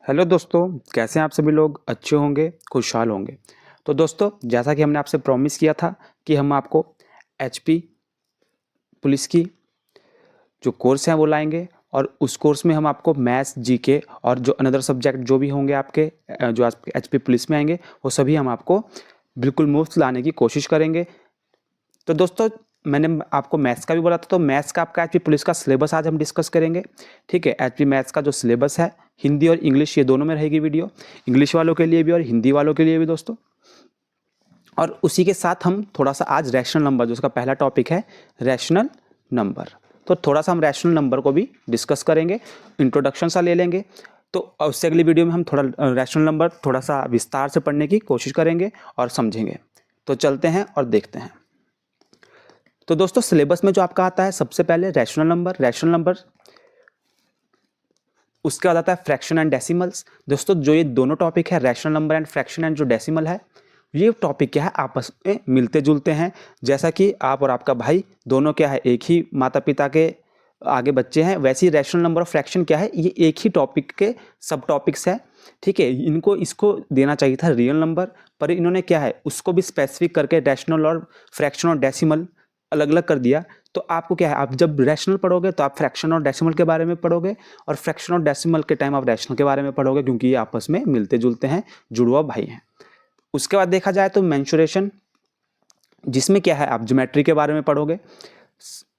Hello दोस्तों, कैसे हैं आप सभी लोग। अच्छे होंगे, खुशहाल होंगे। तो दोस्तों, जैसा कि हमने आपसे प्रॉमिस किया था कि हम आपको एचपी पुलिस की जो कोर्स है वो लाएंगे और उस कोर्स में हम आपको मैथ्स, जीके और जो अनदर सब्जेक्ट जो भी होंगे आपके जो एचपी पुलिस में आएंगे वो सभी हम आपको बिल्कुल मुफ्त लाने की कोशिश करेंगे। तो दोस्तों, मैंने आपको मैथ्स का भी बोला था, तो मैथ्स का आपका एचपी पुलिस का सिलेबस आज हम डिस्कस करेंगे। ठीक है, एचपी मैथ्स का जो सिलेबस है हिंदी और इंग्लिश ये दोनों में रहेगी वीडियो, इंग्लिश वालों के लिए भी और हिंदी वालों के लिए भी दोस्तों। और उसी के साथ हम थोड़ा सा आज रैशनल नंबर, जो उसका पहला टॉपिक है रैशनल नंबर, तो थोड़ा सा हम रैशनल नंबर को भी डिस्कस करेंगे, इंट्रोडक्शन सा ले लेंगे। तो उससे अगली वीडियो में हम थोड़ा रैशनल नंबर थोड़ा सा विस्तार से पढ़ने की कोशिश करेंगे और समझेंगे। तो चलते हैं और देखते हैं। तो दोस्तों, सिलेबस में जो आपका आता है सबसे पहले रैशनल नंबर, उसके बाद आता है फ्रैक्शन एंड डेसिमल्स। दोस्तों, जो ये दोनों टॉपिक है rational number and fraction and जो डेसिमल है, ये टॉपिक क्या है आपस में मिलते जुलते हैं। जैसा कि आप और आपका भाई दोनों क्या है एक ही माता पिता के आगे बच्चे हैं, वैसे ही रैशनल नंबर और फ्रैक्शन क्या है ये एक ही टॉपिक के सब टॉपिक्स है। ठीक है, इनको इसको देना चाहिए था रियल नंबर, पर इन्होंने क्या है उसको भी स्पेसिफिक करके रैशनल और फ्रैक्शन और डेसिमल अलग अलग कर दिया। तो आपको क्या है, आप जब रैशनल पढ़ोगे तो आप फ्रैक्शन और डेसिमल के बारे में पढ़ोगे, और फ्रैक्शन और डेसिमल के टाइम आप रैशनल के बारे में पढ़ोगे, क्योंकि ये आपस में मिलते जुलते हैं, जुड़वा भाई हैं। उसके बाद देखा जाए तो मेंसुरेशन, जिसमें क्या है आप ज्योमेट्री के बारे में पढ़ोगे।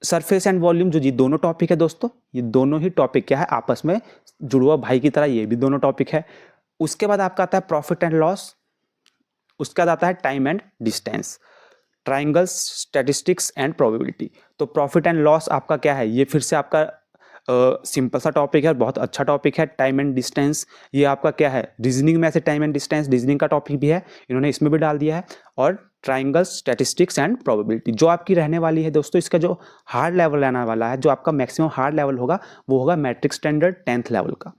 सरफेस एंड वॉल्यूम, जो ये दोनों टॉपिक है दोस्तों, ये दोनों ही टॉपिक क्या है आपस में जुड़वा भाई की तरह ये भी दोनों टॉपिक है। उसके बाद आपका आता है प्रॉफिट एंड लॉस, उसके बाद आता है time and distance, triangles, statistics and probability. तो प्रॉफिट एंड लॉस आपका क्या है, ये फिर से आपका सिंपल सा टॉपिक है और बहुत अच्छा टॉपिक है। टाइम एंड डिस्टेंस ये आपका क्या है रीजनिंग में से टाइम एंड डिस्टेंस रीजनिंग का टॉपिक भी है, इन्होंने इसमें भी डाल दिया है। और ट्राइंगल्स, स्टैटिस्टिक्स एंड प्रोबेबिलिटी जो आपकी रहने वाली है दोस्तों, इसका जो हार्ड लेवल रहने वाला है, जो आपका मैक्सिमम हार्ड लेवल होगा वो होगा मैट्रिक स्टैंडर्ड 10th लेवल का।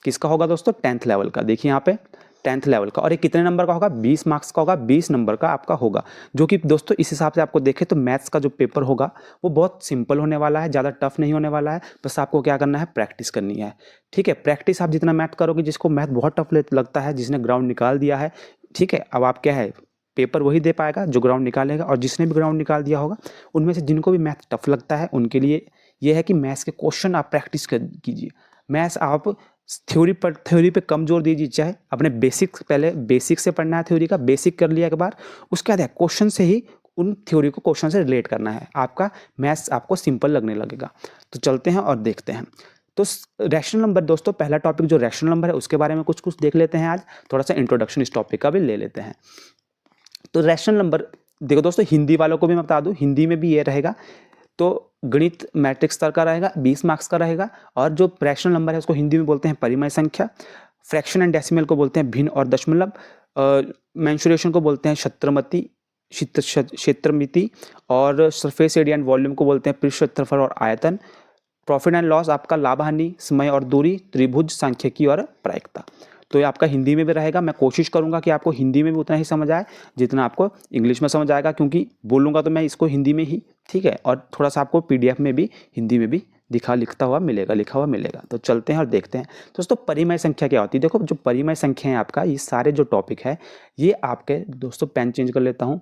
किसका होगा दोस्तों? 10th लेवल का। देखिए यहाँ पे 10th लेवल का, और ये कितने नंबर का होगा? 20 मार्क्स का होगा, 20 नंबर का आपका होगा। जो कि दोस्तों इस हिसाब से आपको देखें तो मैथ्स का जो पेपर होगा वो बहुत सिंपल होने वाला है, ज़्यादा टफ नहीं होने वाला है। बस आपको क्या करना है, प्रैक्टिस करनी है। ठीक है, प्रैक्टिस आप जितना मैथ करोगे, जिसको मैथ बहुत टफ लगता है, जिसने ग्राउंड निकाल दिया है, ठीक है, अब आप क्या है पेपर वही दे पाएगा जो ग्राउंड निकालेगा, और जिसने भी ग्राउंड निकाल दिया होगा उनमें से जिनको भी मैथ टफ लगता है उनके लिए ये है कि मैथ्स के क्वेश्चन आप प्रैक्टिस कीजिए। मैथ्स आप थ्योरी पे कम जोर दीजिए, चाहे अपने बेसिक्स, पहले बेसिक से पढ़ना है, थ्योरी का बेसिक कर लिया एक बार, उसके बाद क्वेश्चन से ही उन थ्योरी को क्वेश्चन से रिलेट करना है, आपका मैथ्स आपको सिंपल लगने लगेगा। तो चलते हैं और देखते हैं। तो रैशनल नंबर दोस्तों, पहला टॉपिक जो रैशनल नंबर है उसके बारे में कुछ कुछ देख लेते हैं आज, थोड़ा सा इंट्रोडक्शन इस टॉपिक का भी ले लेते हैं। तो रैशनल नंबर देखो दोस्तों, हिंदी वालों को भी मैं बता दूं, हिंदी में भी ये रहेगा। तो गणित मैट्रिक स्तर का रहेगा, 20 मार्क्स का रहेगा। और जो रैशनल नंबर है उसको हिंदी में बोलते हैं परिमेय संख्या, फ्रैक्शन एंड डेसिमल को बोलते हैं भिन्न और दशमलव, मेंसुरेशन को बोलते हैं क्षेत्रमिति, और सरफेस एरिया एंड वॉल्यूम को बोलते हैं पृष्ठ क्षेत्रफल और आयतन। प्रॉफिट एंड लॉस आपका लाभ हानि, समय और दूरी, त्रिभुज, सांख्यिकी और प्रायिकता। तो ये आपका हिंदी में भी रहेगा। मैं कोशिश करूंगा कि आपको हिंदी में भी उतना ही समझ आए जितना आपको इंग्लिश में समझ आएगा, क्योंकि बोलूंगा तो मैं इसको हिंदी में ही, ठीक है, और थोड़ा सा आपको पीडीएफ में भी हिंदी में भी लिखा हुआ मिलेगा। तो चलते हैं और देखते हैं दोस्तों परिमेय संख्या क्या होती है। देखो, जो परिमेय संख्या है आपका, ये सारे जो टॉपिक है ये आपके दोस्तों, पेन चेंज कर लेता हूँ,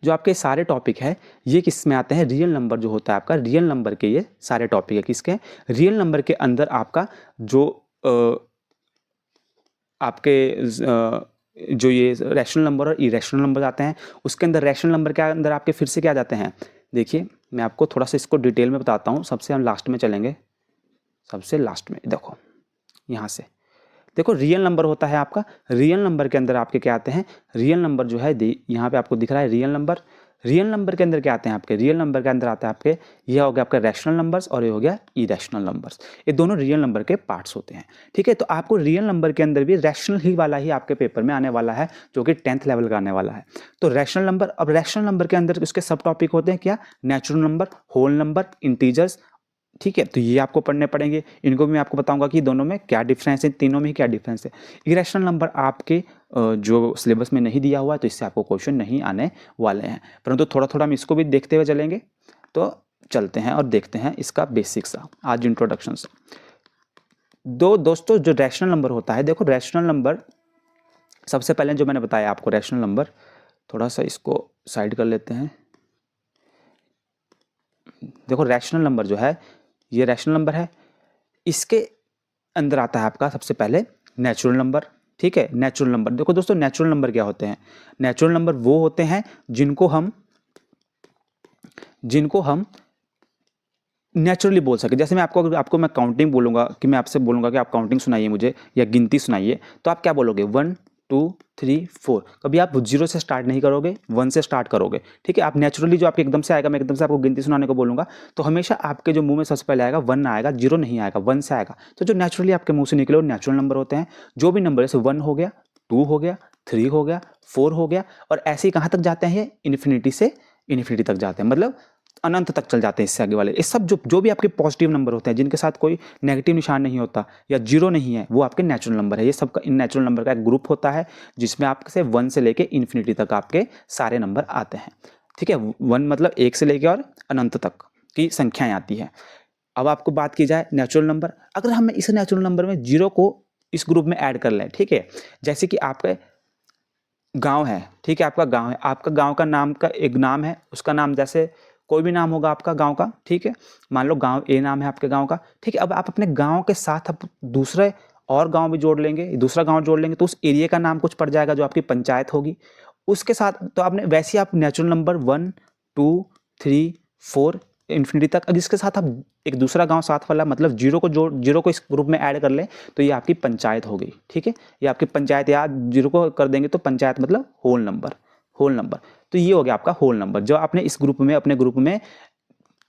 जो आपके सारे टॉपिक है ये किस में आते हैं? रियल नंबर जो होता है आपका, रियल नंबर के ये सारे टॉपिक है किसके? रियल नंबर के अंदर आपका जो जो ये रैशनल नंबर और इरेशनल नंबर आते हैं, उसके अंदर रैशनल नंबर के अंदर आपके फिर से क्या जाते हैं? देखिए, मैं आपको थोड़ा सा इसको डिटेल में बताता हूँ। सबसे हम लास्ट में चलेंगे, सबसे लास्ट में देखो, यहाँ से देखो रियल नंबर होता है आपका। रियल नंबर के अंदर आपके क्या आते हैं? रियल नंबर जो है यहाँ पे आपको दिख रहा है रियल नंबर। रियल नंबर के अंदर क्या आते हैं आपके? रियल नंबर के अंदर आता है आपके, ये हो गया आपका रैशनल नंबर्स और ये हो गया इरेशनल नंबर्स। ये दोनों रियल नंबर के पार्ट्स होते हैं। ठीक है, तो आपको रियल नंबर के अंदर भी रैशनल ही वाला ही आपके पेपर में आने वाला है, जो कि 10th लेवल का आने वाला है। तो रैशनल नंबर, अब रैशनल नंबर के अंदर उसके सब टॉपिक होते हैं क्या? Natural number, whole number, integers. ठीक है, तो ये आपको पढ़ने पड़ेंगे। इनको भी मैं आपको बताऊंगा कि दोनों में क्या डिफरेंस है, तीनों में ही क्या डिफरेंस है। इरेशनल नंबर आपके जो सिलेबस में नहीं दिया हुआ है, तो इससे आपको क्वेश्चन नहीं आने वाले हैं, परंतु थोड़ा थोड़ा हम इसको भी देखते हुए चलेंगे। तो चलते हैं और देखते हैं इसका बेसिक सा आज इंट्रोडक्शन से। दोस्तों जो रैशनल नंबर होता है, देखो रैशनल नंबर सबसे पहले जो मैंने बताया आपको रैशनल नंबर, थोड़ा सा इसको साइड कर लेते हैं। देखो रैशनल नंबर जो है, ये रैशनल नंबर है, इसके अंदर आता है आपका सबसे पहले नेचुरल नंबर। ठीक है, नेचुरल नंबर। देखो दोस्तों नेचुरल नंबर क्या होते हैं? नेचुरल नंबर वो होते हैं जिनको हम नेचुरली बोल सके। जैसे मैं आपको मैं काउंटिंग बोलूँगा, कि मैं आपसे बोलूँगा कि आप काउंटिंग सुनाइए मुझे या गिनती सुनाइए, तो आप क्या बोलोगे? 1 2 3 4। कभी आप 0 से स्टार्ट नहीं करोगे, 1 से स्टार्ट करोगे। ठीक है, आप नेचुरली जो आपके एकदम से आएगा, मैं एकदम से आपको गिनती सुनाने को बोलूँगा तो हमेशा आपके जो मुंह में सबसे पहले आएगा 1 आएगा, 0 नहीं आएगा, 1 से आएगा। तो जो नेचुरली आपके मुंह से निकले वो नेचुरल नंबर होते हैं। जो भी नंबर जैसे 1 हो गया, 2 हो गया, 3 हो गया, 4 हो गया, और ऐसे ही कहाँ तक जाते हैं? इन्फिनिटी से इन्फिनिटी तक जाते हैं, मतलब अनंत तक चल जाते हैं इससे आगे वाले। ये सब जो भी आपके पॉजिटिव नंबर होते हैं जिनके साथ कोई नेगेटिव निशान नहीं होता या 0 नहीं है, वो आपके नेचुरल नंबर है। ये सबका इन नेचुरल नंबर का एक ग्रुप होता है जिसमें आपसे 1 से लेके इन्फिनिटी तक आपके सारे नंबर आते हैं। ठीक है, 1 मतलब 1 से लेके और अनंत तक की संख्याएं आती है। अब आपको बात की जाए नेचुरल नंबर, अगर हम इस नेचुरल नंबर में 0 को इस ग्रुप में ऐड कर लें, ठीक है, जैसे कि आपका गांव है, ठीक है, आपका गांव है, आपका गांव का नाम का एक नाम है, उसका नाम जैसे कोई भी नाम होगा आपका गांव का, ठीक है, मान लो गांव ए नाम है आपके गांव का, ठीक है। अब आप अपने गांव के साथ आप दूसरे और गांव भी जोड़ लेंगे, दूसरा गांव जोड़ लेंगे तो उस एरिया का नाम कुछ पड़ जाएगा जो आपकी पंचायत होगी। उसके साथ तो आपने वैसे ही आप नेचुरल नंबर 1 2 3 4 इन्फिनिटी तक, अब इसके साथ आप एक दूसरा गांव साथ वाला, मतलब 0 को इस ग्रुप में ऐड कर लें तो ये आपकी पंचायत हो गई। ठीक है, ये आपकी पंचायत, या 0 को कर देंगे तो पंचायत मतलब होल नंबर, होल नंबर। तो ये हो गया आपका होल नंबर। जो आपने इस ग्रुप में, अपने ग्रुप में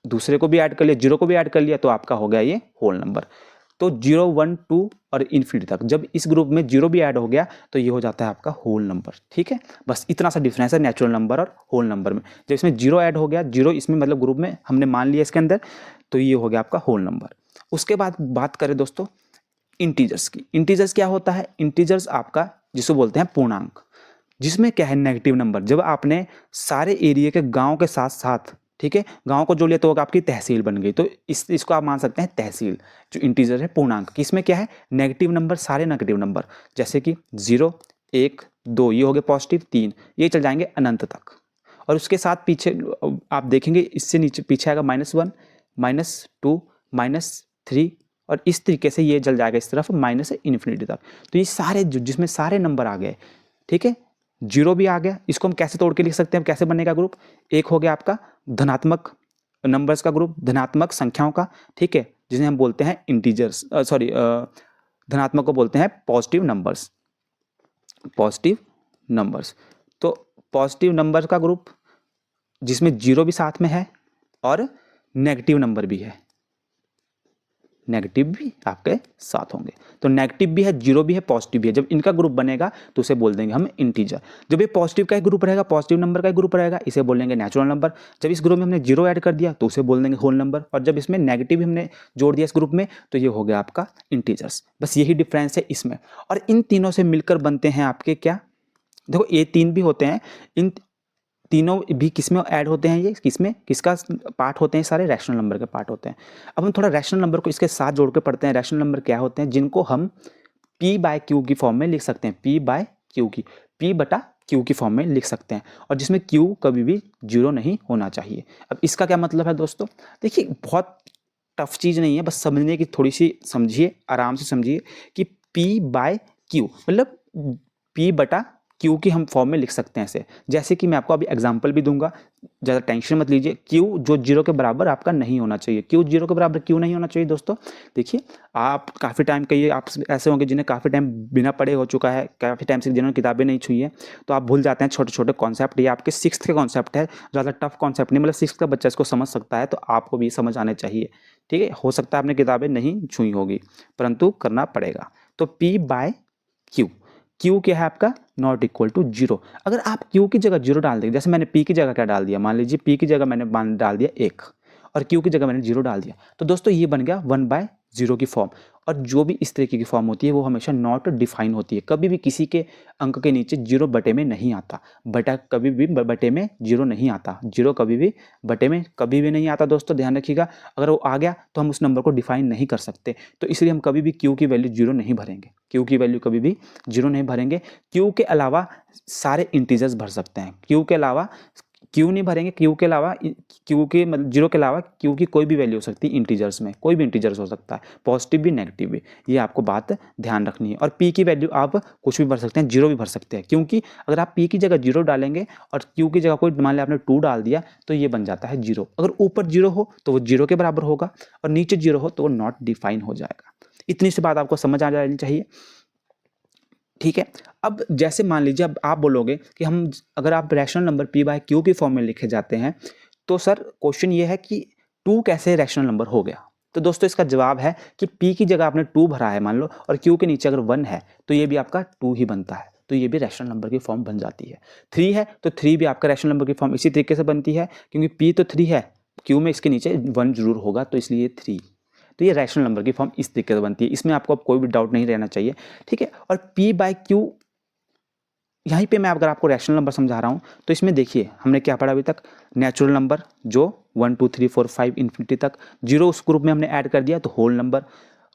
दूसरे को भी ऐड कर लिया, 0 को भी ऐड कर लिया, तो आपका हो गया ये होल नंबर। तो 0 1 2 और इन्फिनिटी तक, जब इस ग्रुप में 0 भी ऐड हो गया तो ये हो जाता है आपका होल नंबर। ठीक है, बस इतना सा डिफरेंस है नेचुरल नंबर और होल नंबर में। जब इसमें 0 ऐड हो गया, 0 इसमें मतलब ग्रुप में हमने मान लिया इसके अंदर, तो ये हो गया आपका होल नंबर। उसके बाद बात करें दोस्तों इंटीजर्स की। इंटीजर्स क्या होता है? इंटीजर्स आपका जिसको बोलते हैं पूर्णांक, जिसमें क्या है नेगेटिव नंबर। जब आपने सारे एरिया के गांव के साथ साथ, ठीक है, गांव को जोड़ लिया तो आपकी तहसील बन गई, तो इसको आप मान सकते हैं तहसील। जो इंटीजर है पूर्णांक, इसमें क्या है नेगेटिव नंबर, सारे नेगेटिव नंबर, जैसे कि 0 1 2 ये हो गए पॉजिटिव, 3 ये चल जाएंगे अनंत तक। और उसके साथ पीछे आप देखेंगे इससे नीचे पीछे आएगा -1 -2 -3, और इस तरीके से ये चल जाएगा इस तरफ माइनस इन्फिनिटी तक। तो ये सारे जिसमें सारे नंबर आ गए, ठीक है, 0 भी आ गया। इसको हम कैसे तोड़ के लिख सकते हैं? कैसे बनेगा ग्रुप? एक हो गया आपका धनात्मक नंबर्स का ग्रुप, धनात्मक संख्याओं का, ठीक है, जिसे हम बोलते हैं इंटीजर्स, धनात्मक को बोलते हैं पॉजिटिव नंबर्स, पॉजिटिव नंबर्स। तो पॉजिटिव नंबर का ग्रुप जिसमें 0 भी साथ में है और नेगेटिव नंबर भी है, नेगेटिव भी आपके साथ होंगे। तो नेगेटिव भी है, 0 भी है, पॉजिटिव भी है। जब इनका ग्रुप बनेगा तो उसे बोल देंगे हम इंटीजर। जब ये पॉजिटिव का एक ग्रुप रहेगा, पॉजिटिव नंबर का एक ग्रुप रहेगा, इसे बोलेंगे नेचुरल नंबर। जब इस ग्रुप में हमने 0 ऐड कर दिया तो उसे बोल देंगे होल नंबर। और जब इसमें नेगेटिव हमने जोड़ दिया इस ग्रुप में तो ये हो गया आपका इंटीजर्स। बस यही डिफरेंस है इसमें। और इन तीनों से मिलकर बनते हैं आपके क्या? देखो ये 3 भी होते हैं, इन तीनों भी किसमें ऐड होते हैं? ये किसमें, किसका पार्ट होते हैं? सारे रैशनल नंबर के पार्ट होते हैं। अब हम थोड़ा रैशनल नंबर को इसके साथ जोड़ के पढ़ते हैं। रैशनल नंबर क्या होते हैं? जिनको हम p/q की फॉर्म में लिख सकते हैं, p/q की, p/q की फॉर्म में लिख सकते हैं, और जिसमें q कभी भी 0 नहीं होना चाहिए। अब इसका क्या मतलब है दोस्तों? देखिए बहुत टफ चीज़ नहीं है, बस समझने की थोड़ी सी समझिए, आराम से समझिए कि p/q मतलब p/q की हम फॉर्म में लिख सकते हैं ऐसे। जैसे कि मैं आपको अभी एग्जांपल भी दूंगा, ज़्यादा टेंशन मत लीजिए। q जो 0 के बराबर आपका नहीं होना चाहिए। q 0 के बराबर क्यों नहीं होना चाहिए दोस्तों? देखिए आप काफ़ी टाइम के, आप ऐसे होंगे जिन्हें काफ़ी टाइम बिना पढ़े हो चुका है, काफ़ी टाइम से जिन्होंने किताबें नहीं छुई है, तो आप भूल जाते हैं छोटे छोटे कॉन्सेप्ट। ये आपके 6th के कॉन्सेप्ट है, ज़्यादा टफ कॉन्सेप्ट नहीं, मतलब 6th का बच्चा इसको समझ सकता है, तो आपको भी समझ आने चाहिए। ठीक है, हो सकता है आपने किताबें नहीं छुई होगी, परंतु करना पड़ेगा। तो p/q, q क्या है आपका? Not equal to 0। अगर आप q की जगह 0 डाल देंगे, जैसे मैंने p की जगह क्या डाल दिया, मान लीजिए p की जगह मैंने डाल दिया 1 और q की जगह मैंने 0 डाल दिया, तो दोस्तों ये बन गया 1/, जीरो की फॉर्म, और जो भी इस तरीके की फॉर्म होती है वो हमेशा नॉट डिफाइन होती है। कभी भी किसी के अंक के नीचे जीरो बटे में नहीं आता, बटा कभी भी बटे में जीरो नहीं आता, जीरो कभी भी बटे में कभी भी नहीं आता दोस्तों, ध्यान रखिएगा। अगर वो आ गया तो हम उस नंबर को डिफाइन नहीं कर सकते, तो इसलिए हम कभी भी क्यू की वैल्यू जीरो नहीं भरेंगे, क्यू की वैल्यू कभी भी जीरो नहीं भरेंगे। क्यू के अलावा सारे इंटीजर्स भर सकते हैं, क्यू के अलावा क्यू नहीं भरेंगे, क्यू के अलावा, क्यू के मतलब जीरो के अलावा क्यू की कोई भी वैल्यू हो सकती है इंटीजर्स में, कोई भी इंटीजर्स हो सकता है, पॉजिटिव भी नेगेटिव भी, ये आपको बात ध्यान रखनी है। और पी की वैल्यू आप कुछ भी भर सकते हैं, जीरो भी भर सकते हैं, क्योंकि अगर आप पी की जगह जीरो डालेंगे और क्यू की जगह कोई मान लिया आपने 2 डाल दिया तो ये बन जाता है जीरो। अगर ऊपर जीरो हो तो वो जीरो के बराबर होगा, और नीचे जीरो हो तो वो नॉट डिफाइन हो जाएगा। इतनी सी बात आपको समझ आ जानी चाहिए, ठीक है। अब जैसे मान लीजिए अब आप बोलोगे कि हम, अगर आप rational number P by Q की फॉर्म में लिखे जाते हैं तो सर क्वेश्चन ये है कि 2 कैसे रैशनल नंबर हो गया। तो दोस्तों इसका जवाब है कि पी की जगह आपने 2 भरा है मान लो, और क्यू के नीचे अगर 1 है तो ये भी आपका 2 ही बनता है, तो ये भी रैशनल नंबर की फॉर्म बन जाती है। 3 है तो 3 भी आपका रैशनल नंबर की फॉर्म इसी तरीके से बनती है, क्योंकि पी तो 3 है, क्यू में इसके नीचे 1 जरूर होगा तो इसलिए 3, तो ये रैशनल नंबर की फॉर्म इस तरीके से बनती है। इसमें आपको अब कोई भी डाउट नहीं रहना चाहिए, ठीक है। और पी बाय क्यू, यहीं पे मैं अगर आपको रैशनल नंबर समझा रहा हूँ तो इसमें देखिए हमने क्या पढ़ा अभी तक, नेचुरल नंबर जो 1 2 3 4 5 इन्फिनिटी तक, जीरो उस ग्रुप में हमने ऐड कर दिया तो होल नंबर,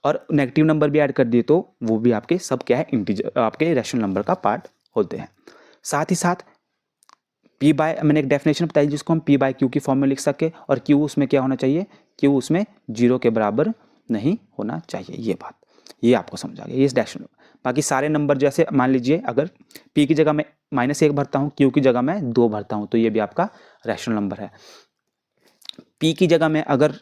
और नेगेटिव नंबर भी ऐड कर दिए तो वो भी आपके सब क्या है, इंटीजर, आपके रैशनल नंबर का पार्ट होते हैं। साथ ही साथ पी बाय, मैंने एक डेफिनेशन बताई जिसको हम पी बाय क्यू की फॉर्म में लिख सके, और क्यू उसमें क्या होना चाहिए, क्यू उसमें जीरो के बराबर नहीं होना चाहिए, ये बात, ये आपको समझ आ गया, ये रैशनल। बाकी सारे नंबर जैसे मान लीजिए अगर पी की जगह मैं -1 भरता हूँ, क्यू की जगह मैं 2 भरता हूँ तो ये भी आपका रैशनल नंबर है। पी की जगह मैं अगर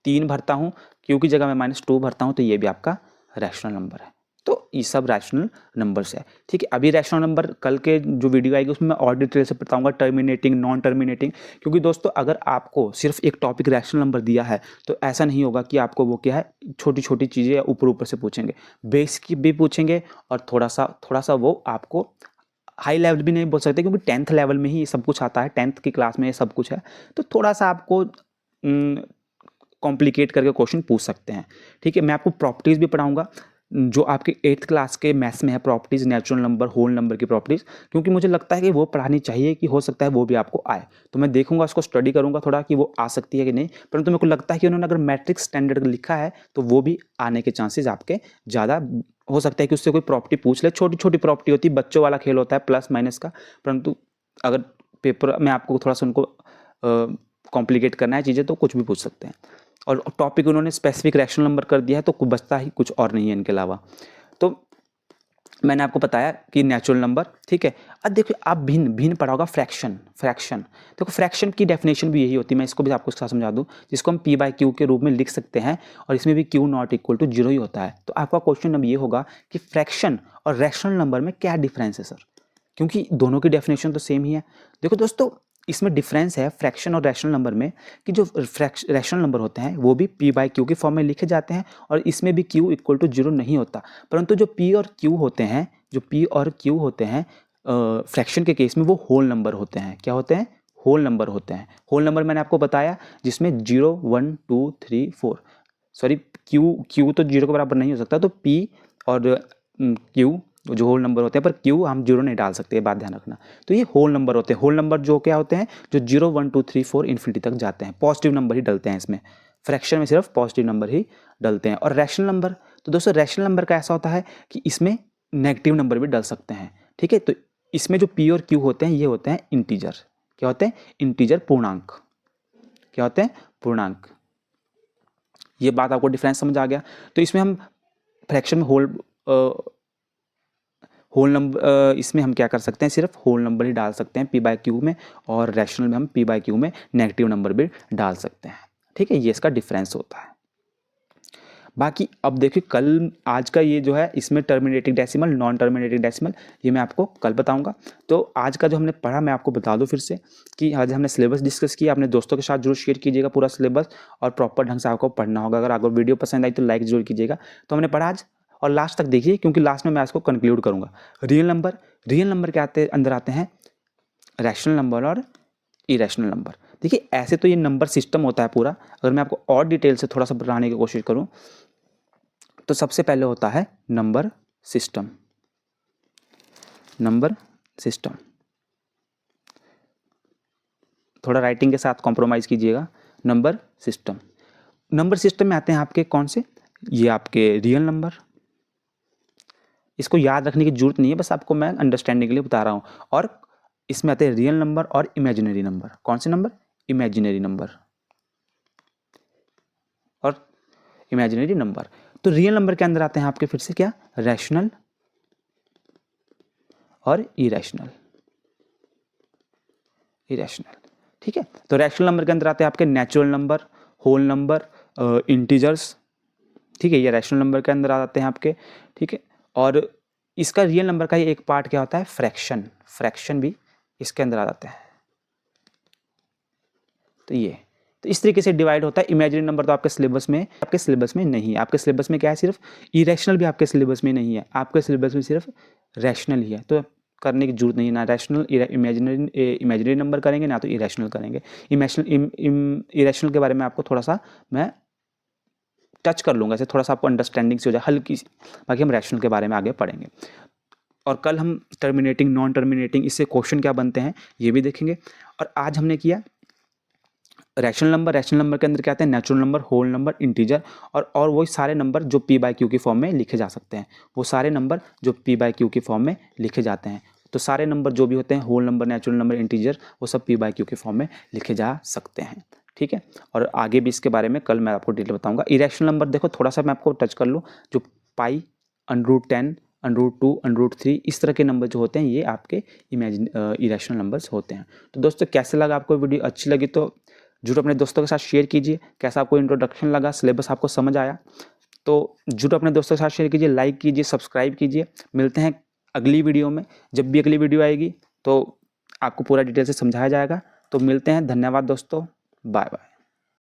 3 भरता हूँ, क्यू की जगह मैं -2 भरता हूँ तो ये भी आपका रैशनल नंबर है। तो ये सब रैशनल नंबर्स है, ठीक है। अभी रैशनल नंबर कल के जो वीडियो आएगी उसमें मैं और डिटेल से बताऊंगा, टर्मिनेटिंग, नॉन टर्मिनेटिंग, क्योंकि दोस्तों अगर आपको सिर्फ एक टॉपिक रैशनल नंबर दिया है तो ऐसा नहीं होगा कि आपको वो क्या है छोटी छोटी चीज़ें ऊपर ऊपर से पूछेंगे, बेसिक भी पूछेंगे, और थोड़ा सा वो आपको हाई लेवल भी नहीं बोल सकते, क्योंकि 10th लेवल में ही ये सब कुछ आता है, 10th की क्लास में ये सब कुछ है, तो थोड़ा सा आपको कॉम्प्लिकेट करके क्वेश्चन पूछ सकते हैं, ठीक है। मैं आपको प्रॉपर्टीज़ भी पढ़ाऊंगा जो आपके 8th क्लास के मैथ्स में है, properties, natural number, whole number की प्रॉपर्टीज़, क्योंकि मुझे लगता है कि वो पढ़ानी चाहिए, कि हो सकता है वो भी आपको आए, तो मैं देखूंगा, उसको स्टडी करूंगा थोड़ा कि वो आ सकती है कि नहीं, परंतु मेरे को लगता है कि उन्होंने अगर मैट्रिक स्टैंडर्ड लिखा है तो वो भी आने के चांसेस आपके ज़्यादा हो सकता है कि उससे कोई प्रॉपर्टी पूछ ले, छोटी छोटी प्रॉपर्टी होती है, बच्चों वाला खेल होता है प्लस माइनस का, परंतु अगर पेपर में आपको थोड़ा सा उनको कॉम्प्लिकेट करना है चीज़ें तो कुछ भी पूछ सकते हैं, और टॉपिक उन्होंने स्पेसिफिक रैशनल नंबर कर दिया है तो बचता ही कुछ और नहीं है इनके अलावा। तो मैंने आपको बताया कि नेचुरल नंबर, ठीक है। अब देखिए आप भिन्न पढ़ा होगा फ्रैक्शन, देखो फ्रैक्शन की डेफिनेशन भी यही होती है, मैं इसको भी आपको साथ समझा दूं, जिसको हम पी बाय क्यू के रूप में लिख सकते हैं, और इसमें भी Q not equal to zero ही होता है। तो आपका क्वेश्चन अब ये होगा कि फ्रैक्शन और रैशनल नंबर में क्या डिफरेंस है सर, क्योंकि दोनों की डेफिनेशन तो सेम ही है। देखो दोस्तों इसमें डिफरेंस है फ्रैक्शन और रैशनल नंबर में, कि जो रैशनल नंबर होते हैं वो भी पी बाय क्यू की फॉर्म में लिखे जाते हैं, और इसमें भी क्यू इक्वल टू जीरो नहीं होता, परंतु जो पी और क्यू होते हैं, फ्रैक्शन के केस में वो होल नंबर होते हैं। क्या होते हैं? होल नंबर होते हैं। होल नंबर मैंने आपको बताया जिसमें 0 1 2 3 4, सॉरी क्यू तो जीरो के बराबर नहीं हो सकता, तो पी और क्यू जो होल नंबर होते हैं, पर क्यू हम जीरो नहीं डाल सकते, ये बात ध्यान रखना। तो ये होल नंबर होते हैं। होल नंबर जो क्या होते हैं, जो 0 1 2 3 4 इन्फिनिटी तक जाते हैं, पॉजिटिव नंबर ही डलते हैं इसमें, फ्रैक्शन में सिर्फ पॉजिटिव नंबर ही डलते हैं। और रैशनल नंबर, तो दोस्तों रैशनल नंबर का ऐसा होता है कि इसमें नेगेटिव नंबर भी डल सकते हैं, ठीक है। तो इसमें जो पी और क्यू होते हैं ये होते हैं इंटीजर। क्या होते हैं? इंटीजर, पूर्णांक। क्या होते हैं? पूर्णांक। ये बात आपको डिफरेंस समझ आ गया। तो इसमें हम फ्रैक्शन में होल नंबर, इसमें हम क्या कर सकते हैं, सिर्फ होल नंबर ही डाल सकते हैं पी बाय क्यू में, और रैशनल में हम पी बाय क्यू में नेगेटिव नंबर भी डाल सकते हैं, ठीक है। ये इसका डिफरेंस होता है। बाकी अब देखिए कल, आज का ये जो है इसमें terminating decimal, non terminating decimal, ये मैं आपको कल बताऊंगा। तो आज का जो हमने पढ़ा मैं आपको बता दूं फिर से कि आज हमने सिलेबस डिस्कस किया। अपने दोस्तों के साथ जरूर शेयर कीजिएगा पूरा सिलेबस, और प्रॉपर ढंग से आपको पढ़ना होगा। अगर आपको वीडियो पसंद आई तो लाइक जरूर कीजिएगा। तो हमने पढ़ा आज, और लास्ट तक देखिए क्योंकि लास्ट में मैं इसको कंक्लूड करूँगा। रियल नंबर के अंदर आते हैं रैशनल नंबर और इरेशनल नंबर। देखिए ऐसे तो ये नंबर सिस्टम होता है पूरा, अगर मैं आपको और डिटेल से थोड़ा सा बताने की कोशिश करूँ तो सबसे पहले होता है नंबर सिस्टम। नंबर सिस्टम, थोड़ा राइटिंग के साथ कॉम्प्रोमाइज़ कीजिएगा। नंबर सिस्टम, नंबर सिस्टम में आते हैं आपके कौन से, ये आपके रियल नंबर, इसको याद रखने की जरूरत नहीं है, बस आपको मैं अंडरस्टैंडिंग के लिए बता रहा हूँ। और इसमें आते हैं रियल नंबर और इमेजिनरी नंबर। कौन से नंबर, इमेजिनरी नंबर और इमेजिनरी नंबर। तो रियल नंबर के अंदर आते हैं आपके फिर से क्या, रैशनल और इरेशनल। इरेशनल, ठीक है। तो रैशनल नंबर के अंदर आते हैं आपके natural number, whole number, integers, ठीक है, ये रैशनल नंबर के अंदर आ जाते हैं आपके, ठीक है। और इसका रियल नंबर का ही एक पार्ट क्या होता है, फ्रैक्शन, फ्रैक्शन भी इसके अंदर आ जाते हैं। तो ये, तो इस तरीके से डिवाइड होता है। इमेजिनरी नंबर तो आपके सिलेबस में, आपके सिलेबस में नहीं है। आपके सिलेबस में क्या है, सिर्फ इरेशनल भी आपके सिलेबस में नहीं है, आपके सिलेबस में सिर्फ रैशनल ही है। तो करने की जरूरत नहीं है, ना रैशनल इमेजिनरी नंबर करेंगे, ना तो इरेशनल करेंगे। इरेशनल के बारे में आपको थोड़ा सा मैं टच कर लूँगा, ऐसे थोड़ा सा आपको अंडरस्टैंडिंग से हो जाए हल्की सी, बाकी हम रैशनल के बारे में आगे पढ़ेंगे। और कल हम टर्मिनेटिंग, नॉन टर्मिनेटिंग, इससे क्वेश्चन क्या बनते हैं ये भी देखेंगे। और आज हमने किया रैशनल नंबर। रैशनल नंबर के अंदर क्या आते हैं, natural number, whole number, integer, और वही सारे नंबर जो पी बाई क्यू की फॉर्म में लिखे जा सकते हैं, वो सारे नंबर जो पी बाई क्यू की फॉर्म में लिखे जाते हैं। तो सारे नंबर जो भी होते हैं, whole number, natural number, integer, वो सब पी बाई क्यू की फॉर्म में लिखे जा सकते हैं, ठीक है। और आगे भी इसके बारे में कल मैं आपको डिटेल बताऊंगा। इरेशनल नंबर देखो थोड़ा सा मैं आपको टच कर लूँ, जो पाई, √10, √2, √3, इस तरह के नंबर जो होते हैं ये आपके इरेशनल नंबर्स होते हैं। तो दोस्तों कैसे लगा आपको वीडियो, अच्छी लगी तो जरूर अपने दोस्तों के साथ शेयर कीजिए। कैसा आपको इंट्रोडक्शन लगा, सिलेबस आपको समझ आया तो जरूर अपने दोस्तों के साथ शेयर कीजिए, लाइक कीजिए, सब्सक्राइब कीजिए। मिलते हैं अगली वीडियो में, जब भी अगली वीडियो आएगी तो आपको पूरा डिटेल से समझाया जाएगा। तो मिलते हैं, धन्यवाद दोस्तों, बाय बाय।